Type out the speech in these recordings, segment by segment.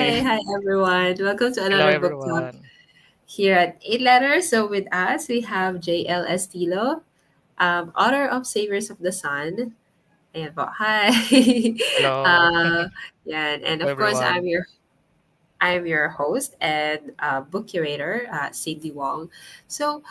Hi, Hi. hi everyone. Welcome to Hello, another book talk everyone. here at Eight Letters. So with us we have JL Estilo, author of Saviors of the Sun. Ayan po. Hi. Hello. uh, yeah, and Hello, of course everyone. I'm your host and book curator, Cindy Wong. So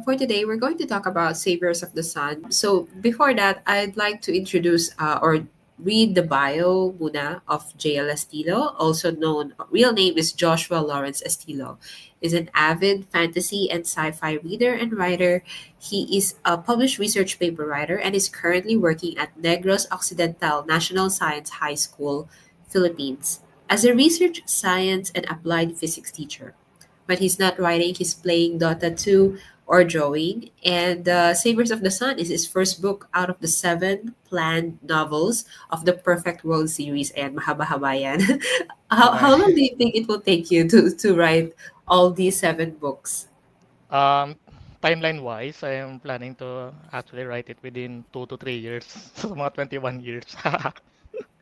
for today, we're going to talk about Saviors of the Sun. So before that, I'd like to introduce or read the bio muna of J.L. Estilo, also known, real name is Joshua Lawrence Estilo. Is an avid fantasy and sci-fi reader and writer. He is a published research paper writer and is currently working at Negros Occidental National Science High School, Philippines as a research science and applied physics teacher. When he's not writing, he's playing Dota 2 or drawing. And Sabers of the Sun is his first book out of the 7 planned novels of the Perfect World series and Mahaba-Habayan. how long do Nice. you think it will take you to write all these 7 books? Um, Timeline-wise, I am planning to actually write it within 2 to 3 years. So, mga 21 years.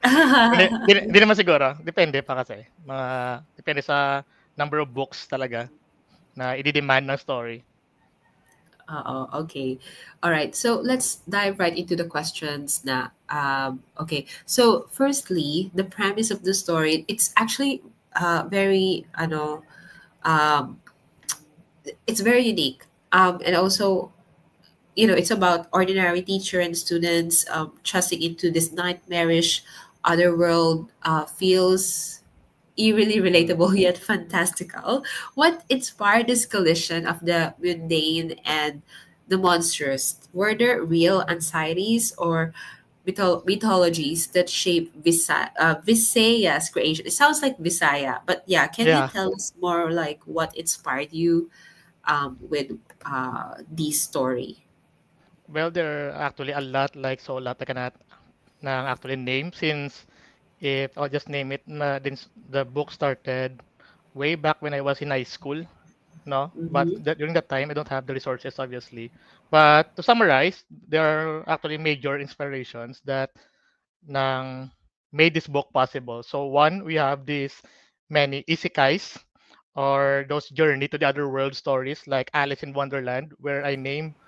Hindi naman siguro. Depende pa kasi. Depende sa number of books talaga na i-demand ng story. Okay. All right. So let's dive right into the questions now. Okay. So firstly, the premise of the story, it's actually very, um, it's very unique. And also, it's about ordinary teacher and students trusting into this nightmarish other world feels eerily Mm. relatable yet fantastical. What inspired this collision of the mundane and the monstrous? Were there real anxieties or mythologies that shape Visaya's creation? It sounds like Visaya, but yeah, can you Yeah. tell us more like what inspired you with this story? Well, there are actually a lot like so a lot I cannot na actually name since if I'll just name it the book started way back when I was in high school. No, but Mm-hmm. during that time, I don't have the resources, obviously. But to summarize, there are actually major inspirations that nang made this book possible. So one, we have these many isekais or those journey to the other world stories like Alice in Wonderland, where I named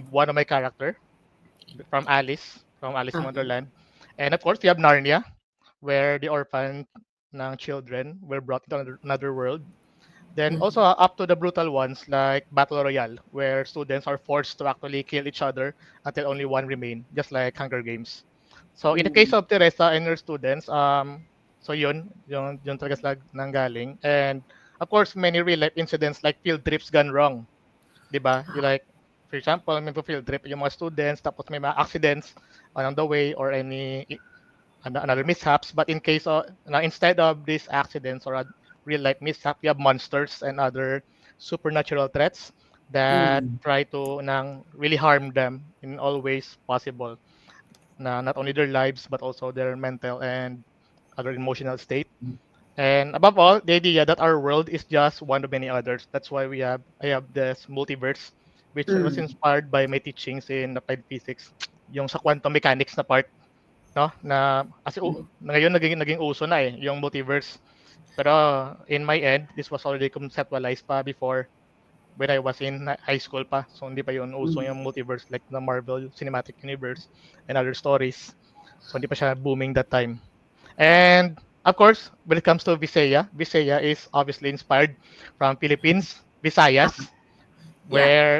one of my character from Alice in Uh-huh. Wonderland, and of course we have Narnia, where the orphan ng children were brought into another world. Then also Uh-huh. up to the brutal ones like Battle Royale, where students are forced to actually kill each other until only one remain, just like Hunger Games. So in the case Mm. of Teresa and her students, so yun talaga sila nanggaling. And of course, many real life incidents like field trips gone wrong, di ba? You like, for example, may field trip yung mga students, tapos may mga accidents along the way or another mishaps. But in case of now, instead of these accidents or a real life mishap, you have monsters and other supernatural threats that Mm. try to really harm them in all ways possible. Na not only their lives but also their mental and other emotional state. And above all, the idea that our world is just one of many others. That's why I have this multiverse, which was Mm. inspired by my teachings in applied physics, yung sa quantum mechanics na part, no? Na kasi ngayon naging uso na yung multiverse. Pero in my end, this was already conceptualized pa before when I was in high school pa. So hindi pa yun uso Mm. yung multiverse like the Marvel Cinematic Universe and other stories. So hindi pa siya booming that time. And of course, when it comes to Visaya, Visaya is obviously inspired from Philippines, Uh-huh. Visayas, Yeah. where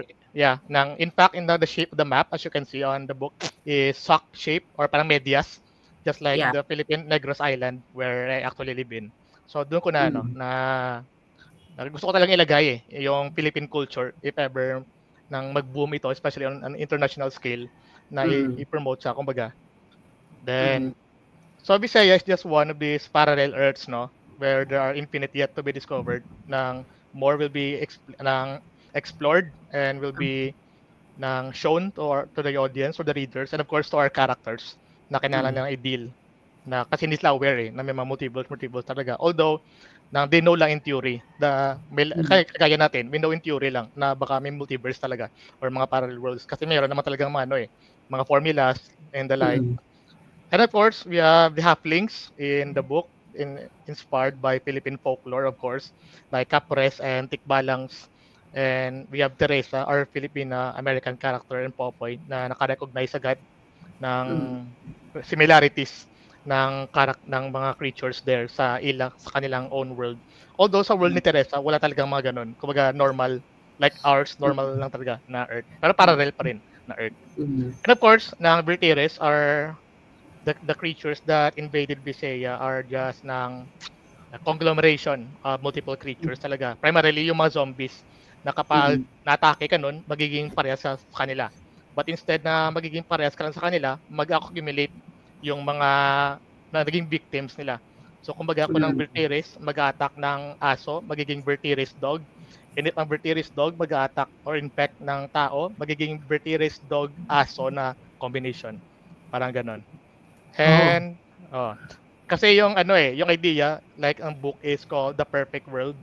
in fact in the shape of the map as you can see on the book is sock shape or parang medyas, just like Yeah. the Philippine Negros Island where I actually live in. So doon ko na Mm. gusto ko talagang ilagay yung Philippine culture if ever nang mag-boom ito, especially on an international scale na Mm. i-promote siya kumbaga. Mm-hmm. Then so Visaya is just one of these parallel earths, no, where there are infinite yet to be discovered. Nang more will be explored and will be shown to the audience or the readers and of course to our characters na kailangan Mm. nilang i-deal na kasi hindi sila aware na may mga multiples talaga. Although they know lang in theory Mm. kaya natin, we know in theory lang na baka may multiverse talaga or mga parallel worlds kasi mayroon naman talagang mga mga formulas and the like. Mm. And of course, we have the halflings in the book. inspired by Philippine folklore, of course, like Capres and Tikbalangs. And we have Teresa, our Filipina-American character in Popoy na nakarecognize agad ng Mm. similarities ng mga creatures there sa kanilang own world. Although sa world ni Teresa, wala talagang mga ganun. Kumbaga normal, like ours, normal lang talaga na Earth. Pero parallel pa rin na Earth. Mm. And of course, ng Bertires are the creatures that invaded Visaya are just ng conglomeration of multiple creatures talaga. Primarily yung mga zombies na kapag Mm. natake ka nun, magiging parehas sa kanila. But instead na magiging parehas ka lang sa kanila, mag-accumulate yung mga na naging victims nila. So kumbaga ako ng Mm. Bertires, mag-attack ng aso, magiging Bertires dog. And if ang Bertires dog mag-attack or infect ng tao, magiging Bertires dog aso na combination. Parang ganon. Oh. And kasi yung yung idea like ang book is called The Perfect World.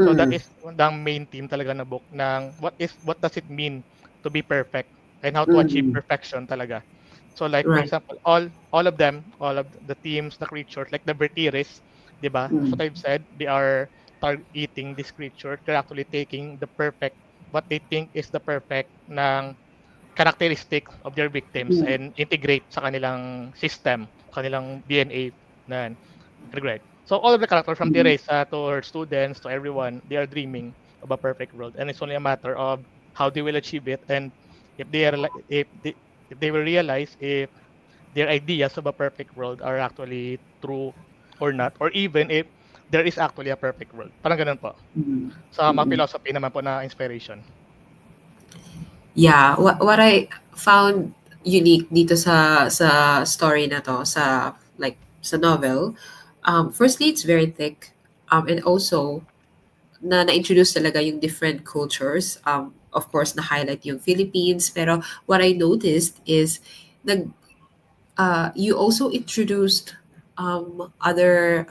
So that Mm. is the main theme talaga na book ng what does it mean to be perfect and how to achieve Mm. perfection talaga. So like for Right. example, all of them, all of the themes, the creatures like the Bertires, 'di ba? As Mm. what I've said, they are targeting this creature. They're actually taking the perfect what they think is the perfect ng characteristic of their victims Mm. and integrate sa kanilang system, kanilang DNA na integrate. So all of the characters from Mm. Teresa to her students to everyone, they are dreaming of a perfect world, and it's only a matter of how they will achieve it and if they are if they will realize if their ideas of a perfect world are actually true or not, or even if there is actually a perfect world. Parang ganun po. Mm. Sa mga Mm. philosophy naman po na inspiration. Yeah, what I found unique dito sa story na to, sa novel, firstly it's very thick, and also na-introduce talaga yung different cultures. Of course, na-highlight yung Philippines, pero what I noticed is nag you also introduced other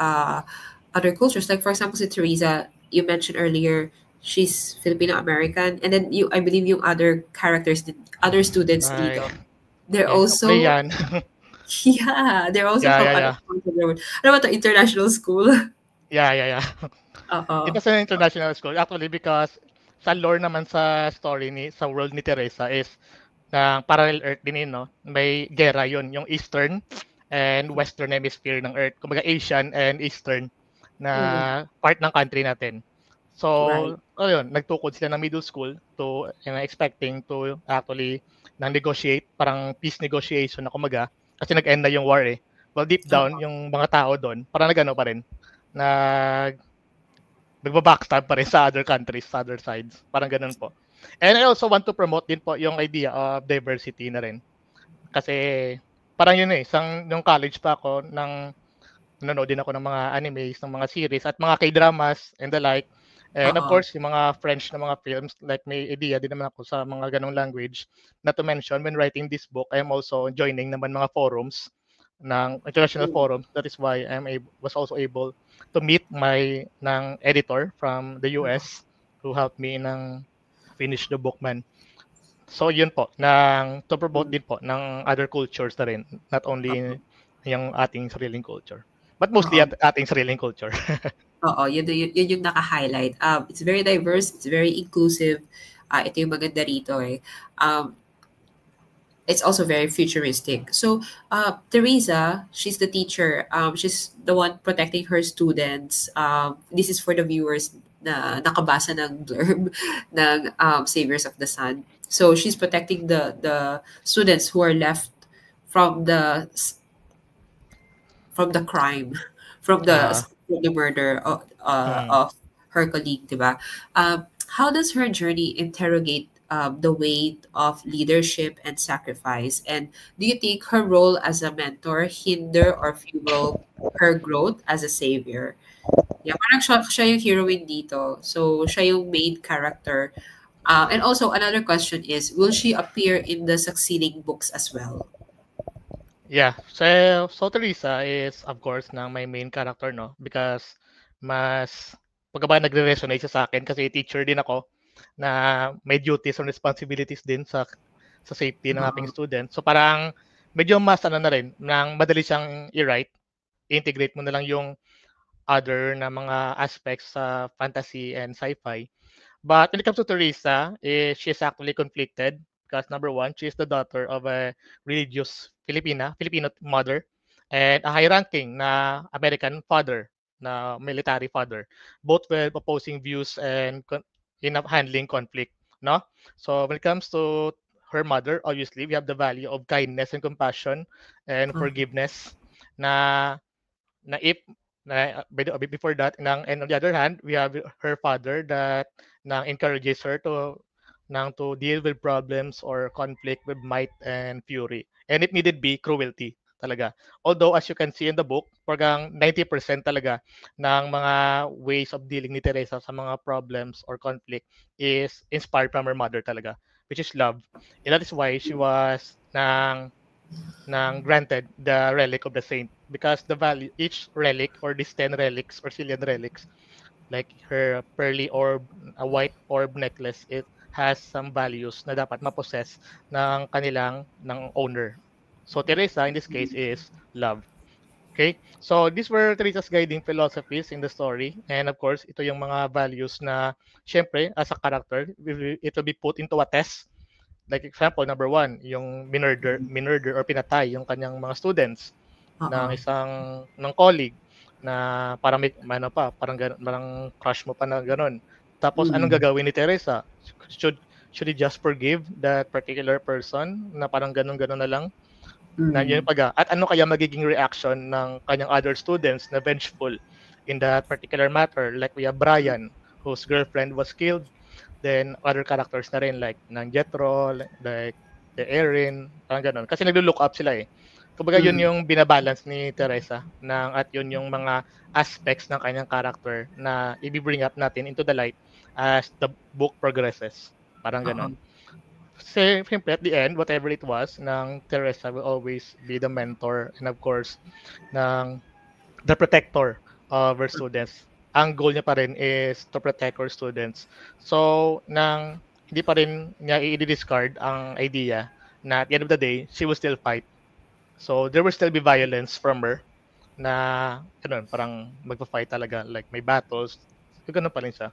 cultures. Like for example, si Teresa, you mentioned earlier, she's Filipino American, and then I believe yung other characters, other students Ay, dito, they're yes, okay also yan. yeah, they're also Yeah, from yeah, other yeah. parts of the world. Ano ba to, international school? Yeah, yeah, yeah. It Oo. was an international school actually because sa lore naman sa story sa world ni Teresa is ng parallel Earth din yun, no? May gera yun, yung Eastern and Western Hemisphere ng Earth. Kumbaga Asian and Eastern Mm, na part ng country natin. right. So, ayun, nagtukod sila ng middle school to expecting to actually nang negotiate, parang peace negotiation na kumaga kasi nag-end na yung war eh. Well, deep down, Oo. yung mga tao doon, parang nag-ano pa rin, nag nagba-backstab pa rin sa other countries, sa other sides. Parang ganun po. And I also want to promote din po yung idea of diversity na rin. Kasi parang yun yung college pa ako, nanonood din ako ng mga animes, ng mga series, at mga K-dramas and the like. And of Oo. course, yung mga French na mga films, like may idea din naman ako sa mga ganong language. Not to mention, when writing this book, I am also joining naman mga forums ng international Mm. forums. That is why was also able to meet ng editor from the US who helped me ng finish the book man. So yun po, to promote Mm. din po ng other cultures na rin, not Oo. only yung ating sariling culture. But mostly Oo. ating sariling culture. Oo, yun yung naka-highlight. It's very diverse, it's very inclusive. Ito yung maganda rito eh. Um, it's also very futuristic. So, Teresa, she's the teacher. She's the one protecting her students. This is for the viewers na nakabasa ng blurb ng Saviors of the Sun. So, she's protecting the students who are left from the crime, from Ah, the murder mm. of her colleague, diba? How does her journey interrogate the weight of leadership and sacrifice? And do you think her role as a mentor hinder or fuel her growth as a savior? Yeah, parang siya yung heroine dito. So, siya yung main character. And also, another question is, will she appear in the succeeding books as well? Yeah. So Teresa is of course my main character, no? Because mas pagka nagre-resonate siya sa akin kasi teacher din ako na may duties and responsibilities din sa safety ng aking Oo. student. So parang medyo mas na rin, nang madali siyang i-write integrate mo na lang yung other na mga aspects sa fantasy and sci-fi. But when it comes to Teresa, she's actually conflicted because number one, she is the daughter of a religious Filipino mother, and a high-ranking na American father, na military father, both with opposing views and in handling conflict. No, so when it comes to her mother, obviously we have the value of kindness and compassion and Uh-huh. forgiveness. Na na if before that and on the other hand we have her father that encourages her to deal with problems or conflict with might and fury, and if needed be cruelty talaga. Although as you can see in the book, parang 90% talaga ng mga ways of dealing ni Teresa sa mga problems or conflict is inspired from her mother talaga, which is love. And that is why she was granted the relic of the saint, because the value each relic or these 10 relics or Cillian relics, like her pearly orb, a white orb necklace, it has some values na dapat mapossess ng owner. So Teresa in this case is love. Okay? So these were Teresa's guiding philosophies in the story, and of course ito yung mga values na syempre as a character it will be put into a test. Like example, number one, yung minurder or pinatay yung kanyang mga students ng Uh-uh. ng colleague na parang may ano pa, parang crush mo pa na gano'n. Tapos anong Mm. gagawin ni Teresa? Should should he just forgive that particular person na parang gano'n-gano'n na lang? Na yun Mm. at ano kaya magiging reaction ng kanyang other students na vengeful in that particular matter? Like we have Brian, whose girlfriend was killed, then other characters na rin like ng Jethro, like the Erin, parang ganun. Kasi naglo-look up sila eh. Kumbaga yun Mm. yung binabalance ni Teresa at yun yung mga aspects ng kanyang character na i-bring up natin into the light as the book progresses. Parang Uh-uh. ganun. Siyempre at the end, whatever it was, ng Teresa will always be the mentor and of course, ng the protector of her students. Ang goal niya pa rin is to protect her students. So, hindi pa rin niya i-discard ang idea na at the end of the day, she will still fight. So, there will still be violence from her na, parang magpa-fight talaga. Like, may battles. So, ganun pa rin siya.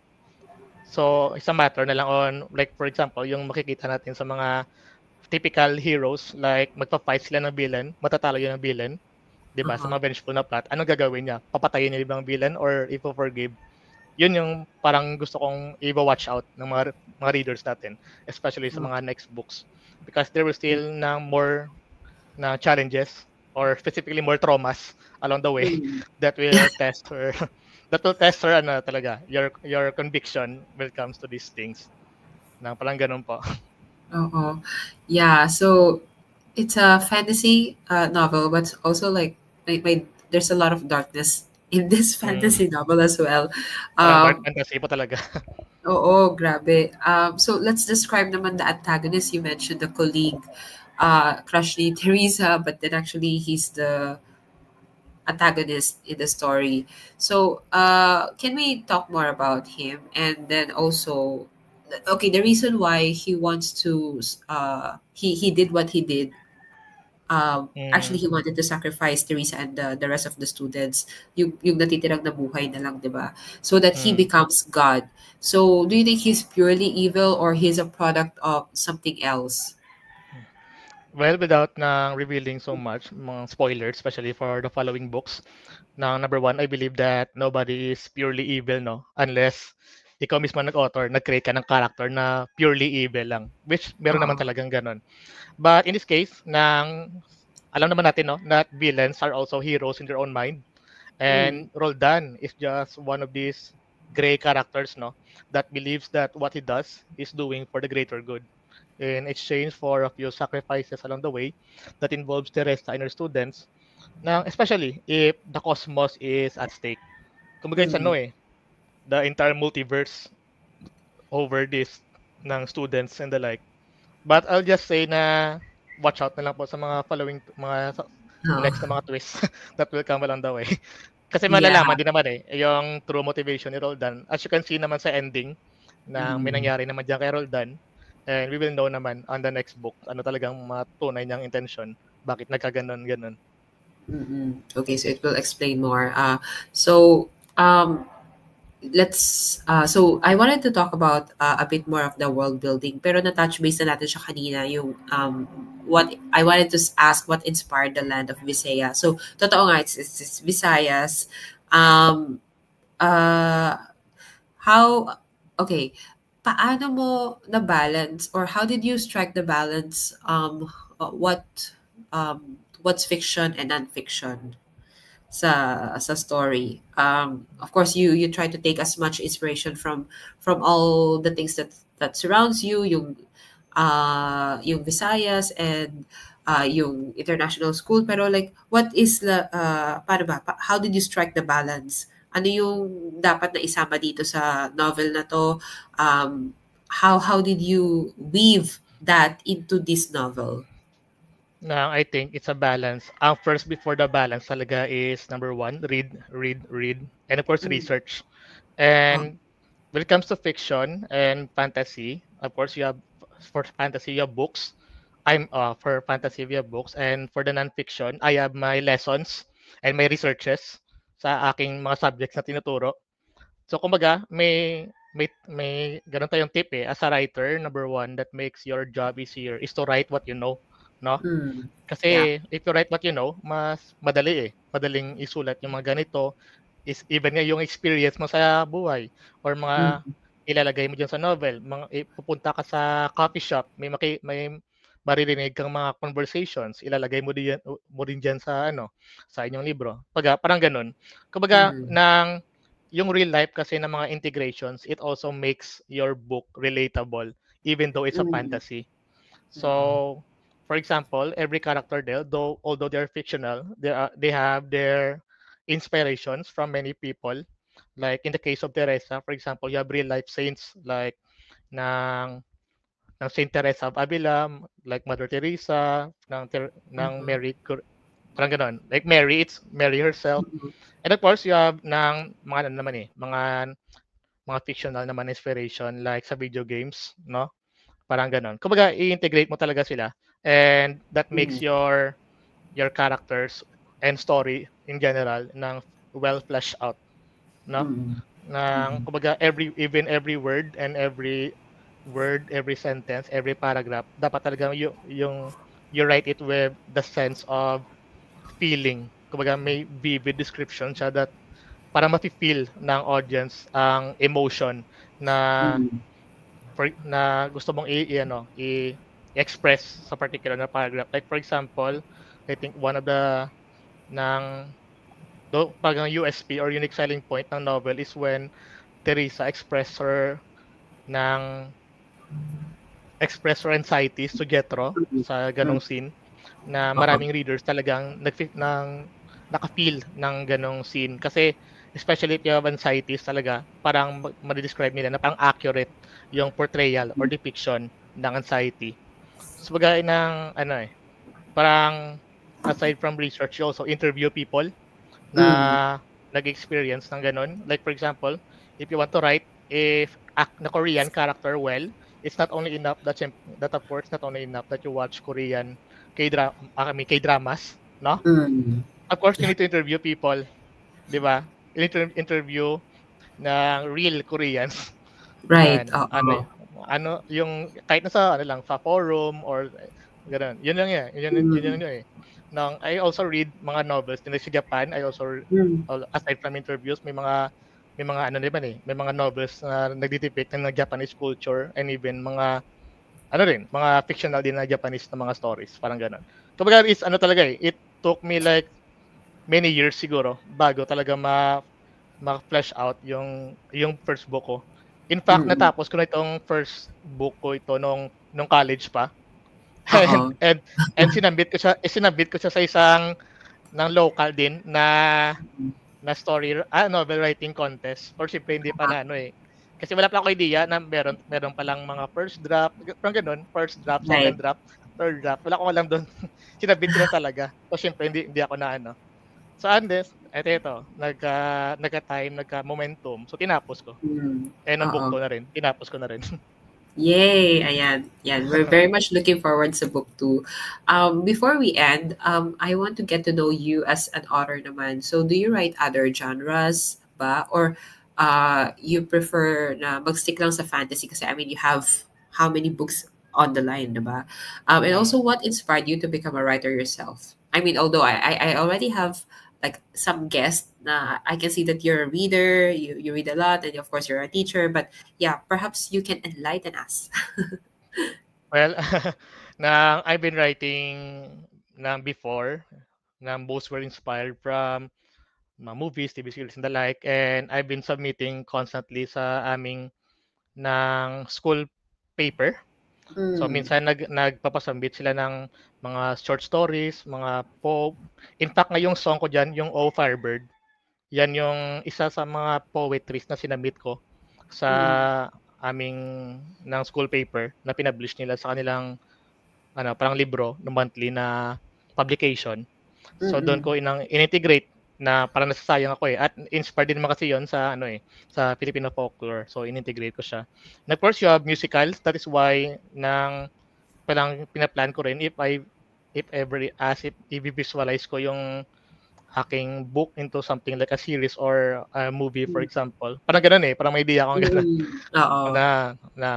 So, isang matter na lang on, like, for example, yung makikita natin sa mga typical heroes, like, magpa-fight sila ng villain, matatalo yun ng villain. 'Di ba? Sa Uh-huh. mga vengeful na plot, anong gagawin niya? Papatayin niya yung ibang villain or ifo-forgive? Yun yung parang gusto kong i-watch out ng mga readers natin, especially sa mga next books. Because there will still more na challenges or specifically more traumas along the way Mm. that will test her ano talaga your conviction when it comes to these things. Na parang ganun po. Uh-huh. Yeah, so it's a fantasy novel, but also there's a lot of darkness in this Mm. fantasy novel as well. Parang dark Um, fantasy po talaga. Oo, grabe. So let's describe naman the antagonist. You mentioned the colleague, crush ni Teresa, but then actually he's the antagonist in the story. So can we talk more about him? And then also, okay, the reason why he wants to, he did what he did. Actually, Mm. he wanted to sacrifice Teresa and the rest of the students, yung natitirang nabuhay na lang, di ba? So that he Mm. becomes God. So, do you think he's purely evil or he's a product of something else? Well, without na revealing so much, mga spoilers, especially for the following books, na number one, I believe that nobody is purely evil, no? Unless ikaw mismo nag-author, nag-create ka ng character na purely evil lang. Which meron naman Oo. talagang ganun. But in this case, alam naman natin, no, that villains are also heroes in their own mind. Mm. And Roldan is just one of these gray characters, no, that believes that what he does is doing for the greater good in exchange for a few sacrifices along the way that involves Teresa and her students, especially if the cosmos is at stake. Kumbaga it's Mm. the entire multiverse over this ng students and the like. But I'll just say na watch out na lang po sa mga following next na Oo. mga twists that will come along the way. Kasi Yeah. malalaman din naman yung true motivation ni Roldan. As you can see naman sa ending na may Mm. nangyari naman diyan kay Roldan. And we will know naman on the next book ano talagang mga tunay niyang intention. Bakit nagkaganon-ganon. Okay, so it will explain more. So um, so I wanted to talk about a bit more of the world building, pero na-touch base na natin siya kanina, yung what I wanted to ask what inspired the land of Visaya. So totoo nga, it's Visayas. Um, uh, how, okay, paano mo na-balance or how did you strike the balance, what's fiction and non-fiction sa story. Of course, you try to take as much inspiration from all the things that surrounds you, yung Visayas and yung international school. Pero like, what is the paano ba? How did you strike the balance? Ano yung dapat na isama dito sa novel na to? How did you weave that into this novel? Now, I think it's a balance. Ang first before the balance talaga is number one, read, read, read, and of course, Mm. research. Oh. And when it comes to fiction and fantasy, of course, you have for fantasy, you have books. I'm for fantasy, we have books. And for the non-fiction, I have my lessons and my researches sa aking mga subjects na tinuturo. So, kumbaga, may ganun tayong tip eh. As a writer, number one, that makes your job easier is to write what you know, no? Mm. Yeah. Kasi if you write what you know, mas madali eh. Madaling isulat yung mga ganito. Is even nga yung experience mo sa buhay or mga Mm. ilalagay mo diyan sa novel. Pupunta ka sa coffee shop, may maririnig kang mga conversations, ilalagay mo din diyan sa sa inyong libro. Parang ganun. Kumbaga Mm. yung real life kasi ng mga integrations, it also makes your book relatable even though it's a Mm. fantasy. Mm. So, for example, every character there, although they're fictional, they have their inspirations from many people. Like in the case of Teresa, for example, you have real life saints like ng ng Saint Teresa of Avila, like Mother Teresa, ng Mhm. Mary, parang ganon. Like Mary, it's Mary herself. Mhm. And of course, you have ng mga ano naman eh, mga fictional naman inspiration like sa video games, no? Parang gano'n. Kumbaga i-integrate mo talaga sila and that makes Mm. your characters and story in general ng well fleshed out, no? Mm. Ng Mm. kumbaga every word and every sentence, every paragraph, dapat talaga you write it with the sense of feeling. Kumbaga may vivid description siya that para mafi-feel ng audience ang emotion na Mm. na gusto mong i-express sa particular na paragraph. Like for example, I think one of the ng parang USP or unique selling point ng novel is when Teresa ng express her anxieties to Jethro Mm. sa Mm. ganong scene na Oo. maraming readers talagang naka-feel ng ganong scene kasi especially if you have anxieties talaga parang ma-describe nila na parang accurate yung portrayal or depiction ng anxiety. So bagay ng parang aside from research you also interview people Mm. na nag-experience ng ganun. Like for example, if you want to write if act na Korean character well, it's not only enough that of course not only enough that you watch Korean K-dramas, no? Mm. Of course you need to interview people, 'di ba? You need to interview ng real Koreans. Right. Yan, Oo. yung kahit nasa ano lang sa forum or gano'n. Yun lang yan. Yun Mm. lang eh. I also read mga novels din sa Japan. I also Mm. aside from interviews, may mga ano naman eh, may mga novels na nagdedepict ng Japanese culture and even mga ano rin, mga fictional din na Japanese na mga stories, parang gano'n. Kumbaga is ano talaga eh, it took me like many years siguro bago talaga ma-flesh out yung first book ko. In fact, Mm. natapos ko na itong first book ko ito nung college pa. And Oo. and, and sinabit ko siya sa isang ng local din na novel writing contest. Or siyempre hindi pa Ah. na ano eh. Kasi wala pa ako idea na meron pa lang mga first draft, parang ganun, first draft, Right. second draft, third draft. Wala ko alam doon. Sinabit ko na talaga. So siyempre hindi ako na ano. So Andes, ito, nagka-time, nagka-momentum. So tinapos ko. Mm. Eh, nung book Oo. 2 na rin, tinapos ko na rin. Yay! Ayan. Yan. We're very much looking forward sa book 2. Before we end, I want to get to know you as an author naman. So, do you write other genres ba? Or you prefer na mag-stick lang sa fantasy? Kasi, I mean, you have how many books on the line, diba? And Mm. also, what inspired you to become a writer yourself? I mean, although I already have like some guests na I can see that you're a reader, you read a lot, and of course you're a teacher, but yeah, perhaps you can enlighten us. Well, I've been writing before, most were inspired from mga movies, TV series, and the like, and I've been submitting constantly sa aming ng school paper. So Mm, minsan nagpapasubmit sila ng mga short stories, mga poem. In fact, ngayong song ko diyan, yung Oh Firebird, yan yung isa sa mga poetries na sinabit ko sa mm, aming ng school paper na pinablish nila sa kanilang parang libro no monthly na publication. So doon mm, ko integrate na parang nasasayang ako eh. At inspired din naman kasi yon sa sa Filipino folklore. So integrate ko siya. And of course, you have musicals. That is why parang pinaplan ko rin if ever as if i-visualize ko yung aking book into something like a series or a movie, for mm, example. Parang ganun eh. Parang may idea akong ganun. Oo.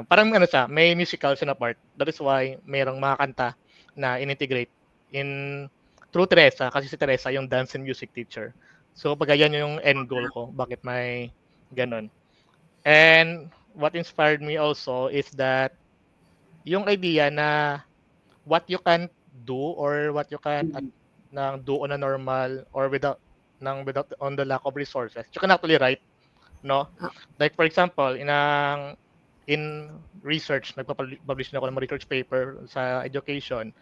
Parang siya, may musical siya na part. That is why mayroong mga kanta na in-integrate in through Teresa, kasi si Teresa yung dance and music teacher. So pag yan yung end goal ko, bakit may ganun. And what inspired me also is that yung idea na what you can do or what you can Mm, do on a normal or without on the lack of resources, you can actually write, no? ah, Like for example, in research, nagpa-publish na ako ng research paper sa education.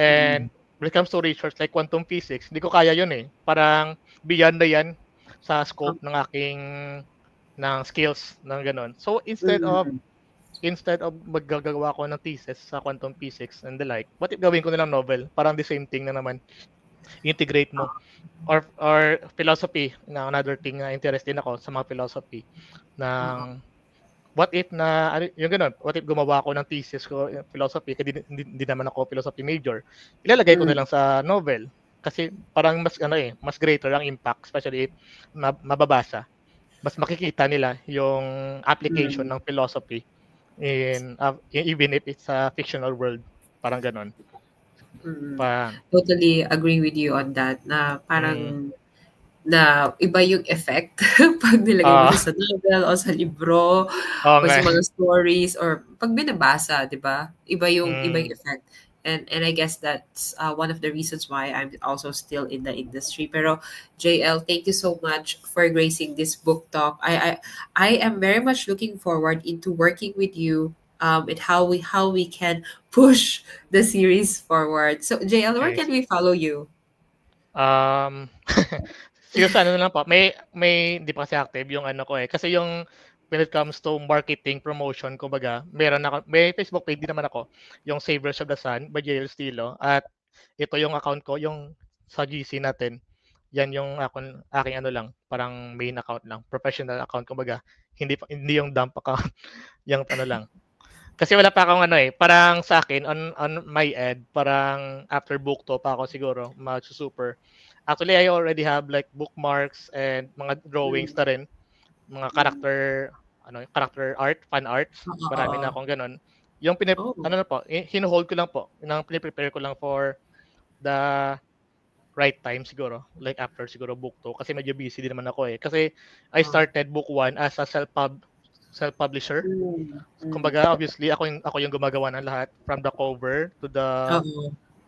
mm, And when it comes to research like quantum physics, hindi ko kaya yun eh. Parang beyond na yan sa ah, scope ng aking skills ng ganun. So mm, instead of maggagawa ko ng thesis sa quantum physics and the like, what if gawin ko nilang novel? Parang the same thing na naman. Integrate mo. Or philosophy, na another thing na interested ako sa mga philosophy oo. ng what if yung ganun, what if gumawa ako ng thesis ko philosophy, kasi hindi naman ako philosophy major, ilalagay ko na Mm, lang sa novel. Kasi parang mas greater ang impact, especially if mababasa. Mas makikita nila yung application mm, ng philosophy even if it's a fictional world. Parang ganun. mm. Pa, Totally agree with you on that na mm, parang na iba yung effect pag nilagay mo ah, siya sa novel o sa libro oo o nga. sa mga stories or pag binabasa, 'di ba? Iba yung Mm, effect. And I guess that's one of the reasons why I'm also still in the industry. Pero JL, thank you so much for gracing this book talk. I am very much looking forward into working with you and how we can push the series forward. So JL, where okay. can we follow you? Um, siguro sa ano na lang po, may hindi pa kasi active yung ano ko eh. Kasi yung when it comes to marketing, promotion, kumbaga, may Facebook page din naman ako, yung Savers of the Sun by JL Stilo. At ito yung account ko, yung sa GC natin. Yan yung aking ano lang, parang main account lang, professional account kumbaga. Hindi yung dump account, yung ano lang. Kasi wala pa akong ano eh, parang sa akin on my end, parang after book to pa ako siguro mag-super. Actually, I already have like bookmarks and mga drawings Mm, na rin, mga mm. character art, fan arts. Oo, Marami na oo. akong ganun. Yung Oh. ano na po, hino-hold ko lang po, piniprepare ko lang for the right time siguro, like after siguro book 2 kasi medyo busy din naman ako eh. Kasi I Oh. started book 1 as a self-publisher. Mm, mm. Kumbaga obviously ako yung gumagawa ng lahat from the cover to the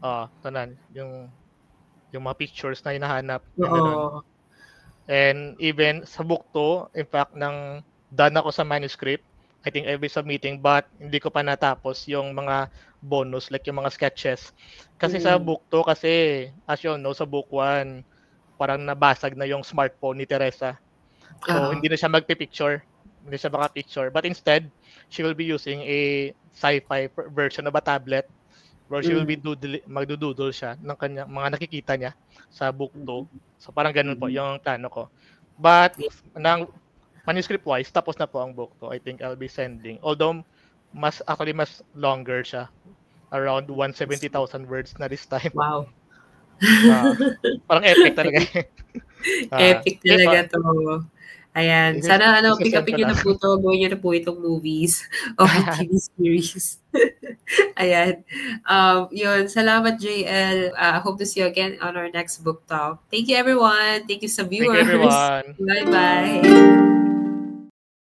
Oo, tanan yung mga pictures na hinahanap yung ganun. oo. And even sa book 2, in fact done ako sa manuscript. I think I'll be submitting but hindi ko pa natapos yung mga bonus like yung mga sketches. Kasi sa Mm. book 2 kasi as you know sa book 1 parang nabasag na yung smartphone ni Teresa. So Oo. hindi na siya magpi-picture, hindi siya maka-picture. But instead, she will be using a sci-fi version of a tablet where she will be Mm, magdudoodle siya ng kanya, mga nakikita niya sa book 2. mm, So parang ganun po mm. yung plano ko. But Yeah. nang manuscript wise, tapos na po ang book 2. I think I'll be sending. Although mas longer siya. Around 170,000 words na this time. Wow. Parang epic talaga. Epic Sige po. talaga 'to. Ayan, sana pick Ise-send upin ko niyo lang. na po 'to, gawin niyo na po itong movies or TV series. Ayan. 'Yun, salamat JL. Hope to see you again on our next book talk. Thank you everyone. Thank you sa Thank you, viewers. everyone. Bye-bye.